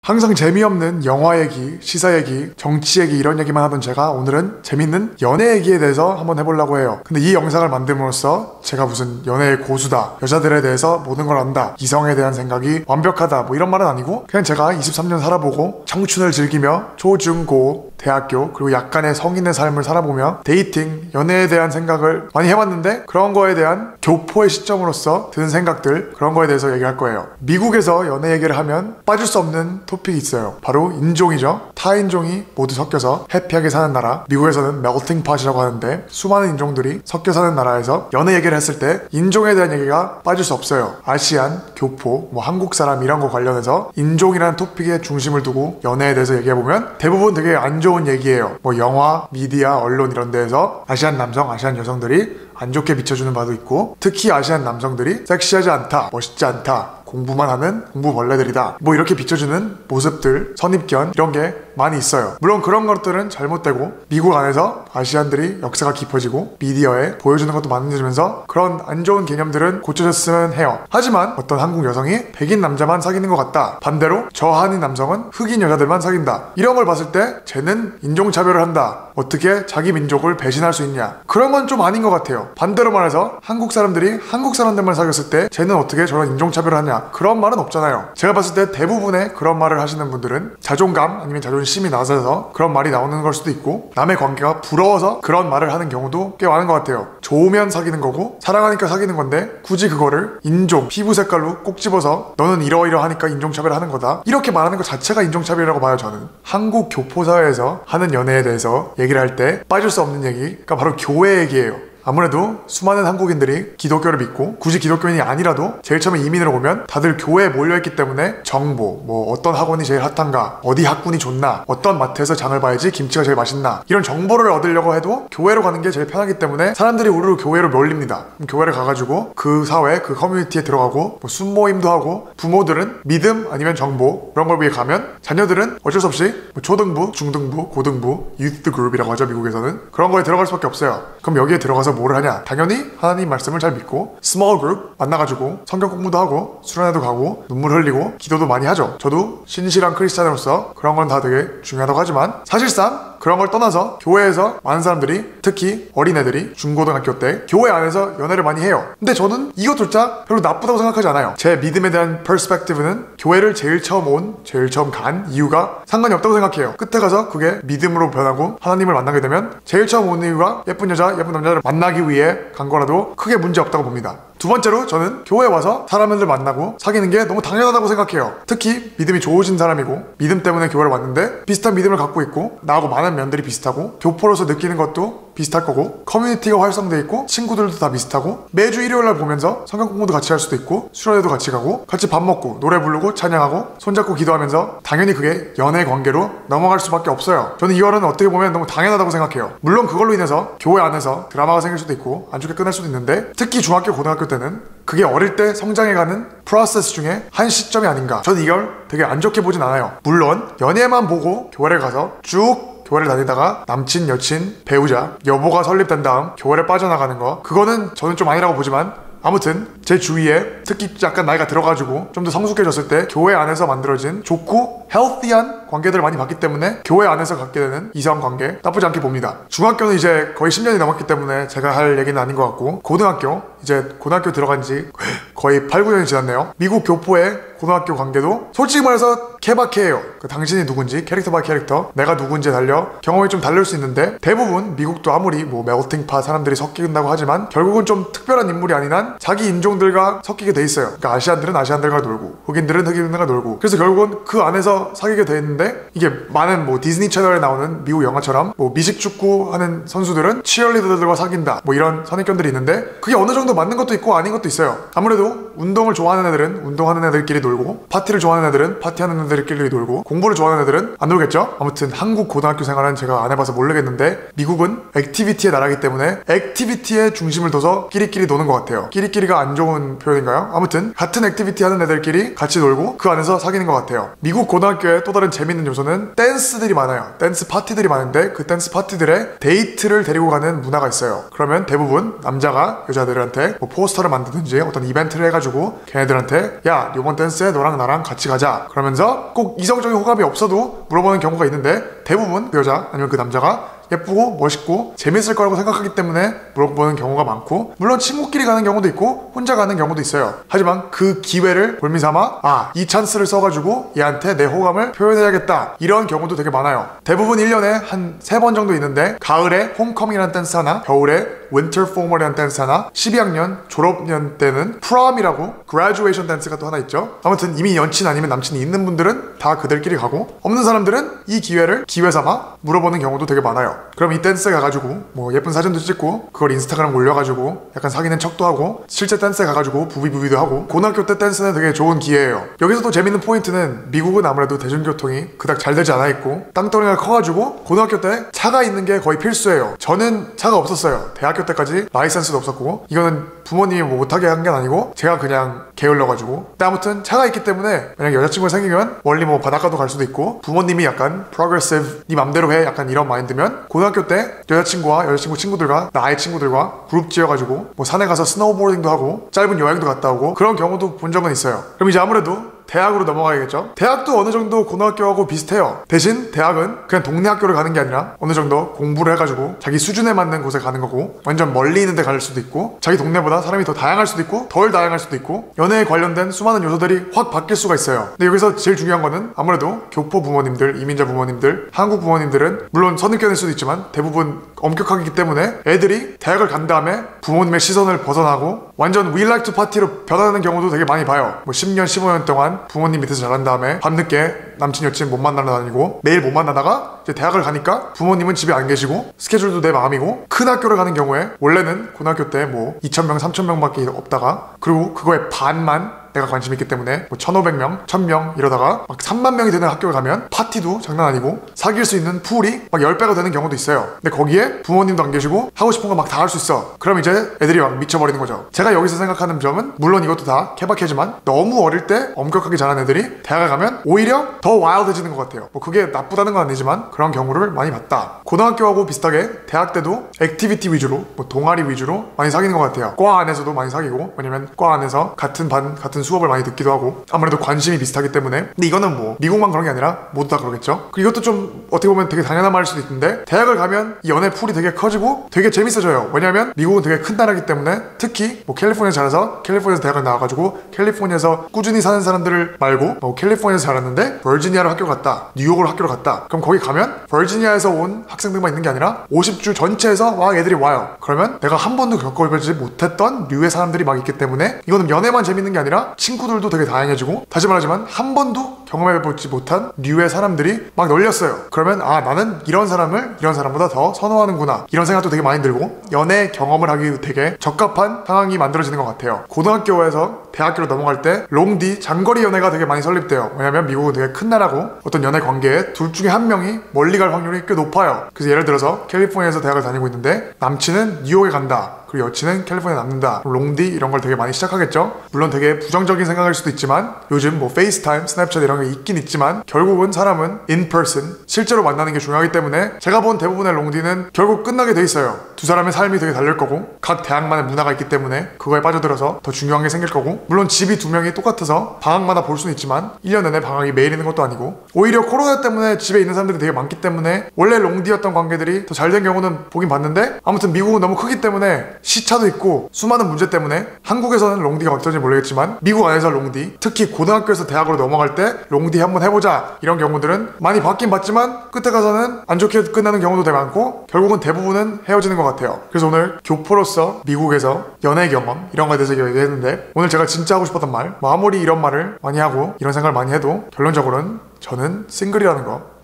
항상 재미없는 영화 얘기, 시사 얘기, 정치 얘기 이런 얘기만 하던 제가 오늘은 재밌는 연애 얘기에 대해서 한번 해보려고 해요. 근데 이 영상을 만듦으로써 제가 무슨 연애의 고수다, 여자들에 대해서 모든 걸 안다, 이성에 대한 생각이 완벽하다 뭐 이런 말은 아니고 그냥 제가 23년 살아보고 청춘을 즐기며 초, 중, 고, 대학교 그리고 약간의 성인의 삶을 살아보며 데이팅, 연애에 대한 생각을 많이 해봤는데 그런 거에 대한 교포의 시점으로서 드는 생각들 그런 거에 대해서 얘기할 거예요. 미국에서 연애 얘기를 하면 빠질 수 없는 토픽이 있어요. 바로 인종이죠. 타인종이 모두 섞여서 해피하게 사는 나라, 미국에서는 멜팅 팟이라고 하는데 수많은 인종들이 섞여 사는 나라에서 연애 얘기를 했을 때 인종에 대한 얘기가 빠질 수 없어요. 아시안, 교포, 뭐 한국 사람 이런 거 관련해서 인종이라는 토픽에 중심을 두고 연애에 대해서 얘기해보면 대부분 되게 안 좋은 얘기예요. 뭐 영화, 미디어, 언론 이런 데에서 아시안 남성, 아시안 여성들이 안 좋게 비춰주는 바도 있고 특히 아시안 남성들이 섹시하지 않다, 멋있지 않다, 공부만 하는 공부벌레들이다 뭐 이렇게 비춰주는 모습들, 선입견 이런 게 많이 있어요. 물론 그런 것들은 잘못되고 미국 안에서 아시안들이 역사가 깊어지고 미디어에 보여주는 것도 많아지면서 그런 안 좋은 개념들은 고쳐졌으면 해요. 하지만 어떤 한국 여성이 백인 남자만 사귀는 것 같다, 반대로 저 한인 남성은 흑인 여자들만 사귄다, 이런 걸 봤을 때 쟤는 인종차별을 한다, 어떻게 자기 민족을 배신할 수 있냐, 그런 건 좀 아닌 것 같아요. 반대로 말해서 한국 사람들이 한국 사람들만 사귀었을 때 쟤는 어떻게 저런 인종차별을 하냐, 그런 말은 없잖아요. 제가 봤을 때 대부분의 그런 말을 하시는 분들은 자존감 아니면 자존심이 낮아서 그런 말이 나오는 걸 수도 있고 남의 관계가 부러워서 그런 말을 하는 경우도 꽤 많은 것 같아요. 좋으면 사귀는 거고 사랑하니까 사귀는 건데 굳이 그거를 인종, 피부 색깔로 꼭 집어서 너는 이러이러하니까 인종차별을 하는 거다, 이렇게 말하는 것 자체가 인종차별이라고 봐요. 저는 한국 교포사회에서 하는 연애에 대해서 얘기를 할 때 빠질 수 없는 얘기가 바로 교회 얘기예요. 아무래도 수많은 한국인들이 기독교를 믿고 굳이 기독교인이 아니라도 제일 처음에 이민을 오면 다들 교회에 몰려있기 때문에 정보, 뭐 어떤 학원이 제일 핫한가, 어디 학군이 좋나, 어떤 마트에서 장을 봐야지 김치가 제일 맛있나, 이런 정보를 얻으려고 해도 교회로 가는 게 제일 편하기 때문에 사람들이 우르르 교회로 몰립니다. 그럼 교회를 가가지고 그 사회, 그 커뮤니티에 들어가고 뭐 순모임도 하고, 부모들은 믿음 아니면 정보 이런 걸 위해 가면 자녀들은 어쩔 수 없이 뭐 초등부, 중등부, 고등부, 유스 그룹이라고 하죠 미국에서는, 그런 거에 들어갈 수밖에 없어요. 그럼 여기에 들어가서 뭘 하냐? 당연히 하나님 말씀을 잘 믿고 스몰 그룹 만나가지고 성경 공부도 하고 수련회도 가고 눈물 흘리고 기도도 많이 하죠. 저도 신실한 크리스찬으로서 그런 건 다 되게 중요하다고 하지만 사실상 그런 걸 떠나서 교회에서 많은 사람들이, 특히 어린애들이 중고등학교 때 교회 안에서 연애를 많이 해요. 근데 저는 이것조차 별로 나쁘다고 생각하지 않아요. 제 믿음에 대한 퍼스펙티브는 교회를 제일 처음 온, 제일 처음 간 이유가 상관이 없다고 생각해요. 끝에 가서 그게 믿음으로 변하고 하나님을 만나게 되면 제일 처음 온 이유가 예쁜 여자, 예쁜 남자를 만나기 위해 간 거라도 크게 문제 없다고 봅니다. 두 번째로 저는 교회에 와서 사람들 만나고 사귀는 게 너무 당연하다고 생각해요. 특히 믿음이 좋으신 사람이고 믿음 때문에 교회를 왔는데 비슷한 믿음을 갖고 있고 나하고 많은 면들이 비슷하고 교포로서 느끼는 것도 비슷할 거고 커뮤니티가 활성돼 있고 친구들도 다 비슷하고 매주 일요일날 보면서 성경 공부도 같이 할 수도 있고 수련회도 같이 가고 같이 밥 먹고 노래 부르고 찬양하고 손잡고 기도하면서 당연히 그게 연애 관계로 넘어갈 수밖에 없어요. 저는 이거는 어떻게 보면 너무 당연하다고 생각해요. 물론 그걸로 인해서 교회 안에서 드라마가 생길 수도 있고 안 좋게 끝날 수도 있는데 특히 중학교 고등학교 때는 그게 어릴 때 성장해가는 프로세스 중에 한 시점이 아닌가. 저는 이걸 되게 안 좋게 보진 않아요. 물론 연애만 보고 교회를 가서 쭉 교회를 다니다가 남친, 여친, 배우자, 여보가 설립된 다음 교회를 빠져나가는 거, 그거는 저는 좀 아니라고 보지만 아무튼 제 주위에 특히 약간 나이가 들어가지고 좀 더 성숙해졌을 때 교회 안에서 만들어진 좋고 헬시한 관계들을 많이 봤기 때문에 교회 안에서 갖게 되는 이성관계 나쁘지 않게 봅니다. 중학교는 이제 거의 10년이 넘었기 때문에 제가 할 얘기는 아닌 것 같고 고등학교, 이제 고등학교 들어간 지 거의 8, 9년이 지났네요. 미국 교포의 고등학교 관계도 솔직히 말해서 케바케예요. 그 당신이 누군지 캐릭터 바이 캐릭터 내가 누군지에 달려 경험이 좀 다를 수 있는데 대부분 미국도 아무리 뭐 멜팅파 사람들이 섞인다고 하지만 결국은 좀 특별한 인물이 아닌 한 자기 인종들과 섞이게 돼 있어요. 그러니까 아시안들은 아시안들과 놀고 흑인들은 흑인들과 놀고 그래서 결국은 그 안에서 사귀게 돼 있는데 이게 많은 뭐 디즈니 채널에 나오는 미국 영화처럼 뭐 미식축구 하는 선수들은 치어리더들과 사귄다 뭐 이런 선입견들이 있는데 그게 어느 정도 맞는 것도 있고 아닌 것도 있어요. 아무래도 운동을 좋아하는 애들은 운동하는 애들끼리 놀고 파티를 좋아하는 애들은 파티하는 애들끼리 놀고 공부를 좋아하는 애들은 안 놀겠죠? 아무튼 한국 고등학교 생활은 제가 안 해봐서 모르겠는데 미국은 액티비티의 나라이기 때문에 액티비티에 중심을 둬서 끼리끼리 노는 것 같아요. 끼리끼리가 안 좋은 표현인가요? 아무튼 같은 액티비티 하는 애들끼리 같이 놀고 그 안에서 사귀는 것 같아요. 미국 고등학교 고등학교에 또 다른 재밌는 요소는 댄스들이 많아요. 댄스 파티들이 많은데 그 댄스 파티들에 데이트를 데리고 가는 문화가 있어요. 그러면 대부분 남자가 여자들한테 뭐 포스터를 만드든지 어떤 이벤트를 해가지고 걔네들한테 야 이번 댄스에 너랑 나랑 같이 가자 그러면서 꼭 이성적인 호감이 없어도 물어보는 경우가 있는데 대부분 그 여자 아니면 그 남자가 예쁘고 멋있고 재밌을 거라고 생각하기 때문에 물어보는 경우가 많고, 물론 친구끼리 가는 경우도 있고 혼자 가는 경우도 있어요. 하지만 그 기회를 볼미삼아 이 찬스를 써가지고 얘한테 내 호감을 표현해야겠다 이런 경우도 되게 많아요. 대부분 1년에 한 3번 정도 있는데 가을에 홈커밍이라는 댄스 하나, 겨울에 윈터 포멀이라는 댄스 하나, 12학년 졸업년 때는 프롬이라고 graduation 댄스가 또 하나 있죠. 아무튼 이미 연친 아니면 남친이 있는 분들은 다 그들끼리 가고, 없는 사람들은 이 기회를 기회 삼아 물어보는 경우도 되게 많아요. 그럼 이 댄스에 가가지고 뭐 예쁜 사진도 찍고 그걸 인스타그램 올려가지고 약간 사귀는 척도 하고 실제 댄스에 가가지고 부비부비도 하고, 고등학교 때 댄스는 되게 좋은 기회예요. 여기서 또 재밌는 포인트는 미국은 아무래도 대중교통이 그닥 잘 되지 않아 있고 땅덩이가 커가지고 고등학교 때 차가 있는 게 거의 필수예요. 저는 차가 없었어요. 대학교 때까지 라이센스도 없었고, 이거는 부모님이 뭐 못하게 한 게 아니고 제가 그냥 게을러가지고. 근데 아무튼 차가 있기 때문에 만약 여자친구가 생기면 멀리 뭐 바닷가도 갈 수도 있고, 부모님이 약간 progressive 네 맘대로 해 약간 이런 마인드면 고등학교 때 여자친구와 여자친구 친구들과 나의 친구들과 그룹 지어가지고 뭐 산에 가서 스노우보딩도 하고 짧은 여행도 갔다 오고 그런 경우도 본 적은 있어요. 그럼 이제 아무래도 대학으로 넘어가야겠죠. 대학도 어느 정도 고등학교하고 비슷해요. 대신 대학은 그냥 동네 학교를 가는 게 아니라 어느 정도 공부를 해가지고 자기 수준에 맞는 곳에 가는 거고, 완전 멀리 있는 데 갈 수도 있고 자기 동네보다 사람이 더 다양할 수도 있고 덜 다양할 수도 있고, 연애에 관련된 수많은 요소들이 확 바뀔 수가 있어요. 근데 여기서 제일 중요한 거는 아무래도 교포 부모님들, 이민자 부모님들, 한국 부모님들은 물론 선입견일 수도 있지만 대부분 엄격하기 때문에 애들이 대학을 간 다음에 부모님의 시선을 벗어나고 완전 we like to party로 변하는 경우도 되게 많이 봐요. 뭐 10년 15년 동안 부모님 밑에서 자란 다음에 밤늦게 남친 여친 못 만나러 다니고 매일 못 만나다가 이제 대학을 가니까 부모님은 집에 안 계시고 스케줄도 내 마음이고, 큰 학교를 가는 경우에 원래는 고등학교 때 뭐 2,000명 3,000명밖에 없다가, 그리고 그거의 반만 내가 관심 있기 때문에 뭐 1,500명, 1,000명 이러다가 막 3만 명이 되는 학교에 가면 파티도 장난 아니고 사귈 수 있는 풀이 막 10배가 되는 경우도 있어요. 근데 거기에 부모님도 안 계시고 하고 싶은 거 막 다 할 수 있어. 그럼 이제 애들이 막 미쳐버리는 거죠. 제가 여기서 생각하는 점은, 물론 이것도 다 케바케지만 너무 어릴 때 엄격하게 자란 애들이 대학에 가면 오히려 더 와일드해지는 것 같아요. 뭐 그게 나쁘다는 건 아니지만 그런 경우를 많이 봤다. 고등학교하고 비슷하게 대학 때도 액티비티 위주로 뭐 동아리 위주로 많이 사귀는 것 같아요. 과 안에서도 많이 사귀고, 왜냐면 과 안에서 같은 반 같은 수업을 많이 듣기도 하고 아무래도 관심이 비슷하기 때문에. 근데 이거는 뭐 미국만 그런 게 아니라 모두 다 그러겠죠. 그리고 이것도 좀 어떻게 보면 되게 당연한 말일 수도 있는데, 대학을 가면 이 연애 풀이 되게 커지고 되게 재밌어져요. 왜냐면 미국은 되게 큰 나라이기 때문에, 특히 뭐 캘리포니아에서 자라서 캘리포니아에서 대학을 나와가지고 캘리포니아에서 꾸준히 사는 사람들을 말고 뭐 캘리포니아에서 자랐는데 버지니아로 학교 갔다, 뉴욕으로 학교를 갔다, 그럼 거기 가면 버지니아에서 온 학생들만 있는 게 아니라 50주 전체에서 막 애들이 와요. 그러면 내가 한 번도 겪어보지 못했던 류의 사람들이 막 있기 때문에 이거는 연애만 재밌는 게 아니라 친구들도 되게 다양해지고, 다시 말하지만 한 번도 경험해보지 못한 류의 사람들이 막 널렸어요. 그러면 나는 이런 사람을 이런 사람보다 더 선호하는구나 이런 생각도 되게 많이 들고, 연애 경험을 하기 되게 적합한 상황이 만들어지는 것 같아요. 고등학교에서 대학교로 넘어갈 때 롱디, 장거리 연애가 되게 많이 설립돼요. 왜냐면 미국은 되게 큰 나라고 어떤 연애 관계에 둘 중에 한 명이 멀리 갈 확률이 꽤 높아요. 그래서 예를 들어서 캘리포니아에서 대학을 다니고 있는데 남친은 뉴욕에 간다, 그리고 여친은 캘리포니아에 남는다, 롱디 이런 걸 되게 많이 시작하겠죠. 물론 되게 부정적인 생각일 수도 있지만 요즘 뭐 페이스타임, 스냅챗 이런 게 있긴 있지만 결국은 사람은 in person, 실제로 만나는 게 중요하기 때문에 제가 본 대부분의 롱디는 결국 끝나게 돼 있어요. 두 사람의 삶이 되게 다를 거고 각 대학만의 문화가 있기 때문에 그거에 빠져들어서 더 중요한 게 생길 거고, 물론 집이 두 명이 똑같아서 방학마다 볼 수는 있지만 1년 내내 방학이 매일 있는 것도 아니고, 오히려 코로나 때문에 집에 있는 사람들이 되게 많기 때문에 원래 롱디였던 관계들이 더 잘 된 경우는 보긴 봤는데, 아무튼 미국은 너무 크기 때문에 시차도 있고 수많은 문제 때문에 한국에서는 롱디가 어떨지 모르겠지만 미국 안에서 롱디, 특히 고등학교에서 대학으로 넘어갈 때 롱디 한번 해보자 이런 경우들은 많이 받긴 받지만 끝에 가서는 안 좋게 끝나는 경우도 되게 많고 결국은 대부분은 헤어지는 것 같아요. 그래서 오늘 교포로서 미국에서 연애 경험 이런 거에 대해서 얘기했는데, 오늘 제가 진짜 하고 싶었던 말, 아무리 이런 말을 많이 하고 이런 생각을 많이 해도 결론적으로는 저는 싱글이라는 거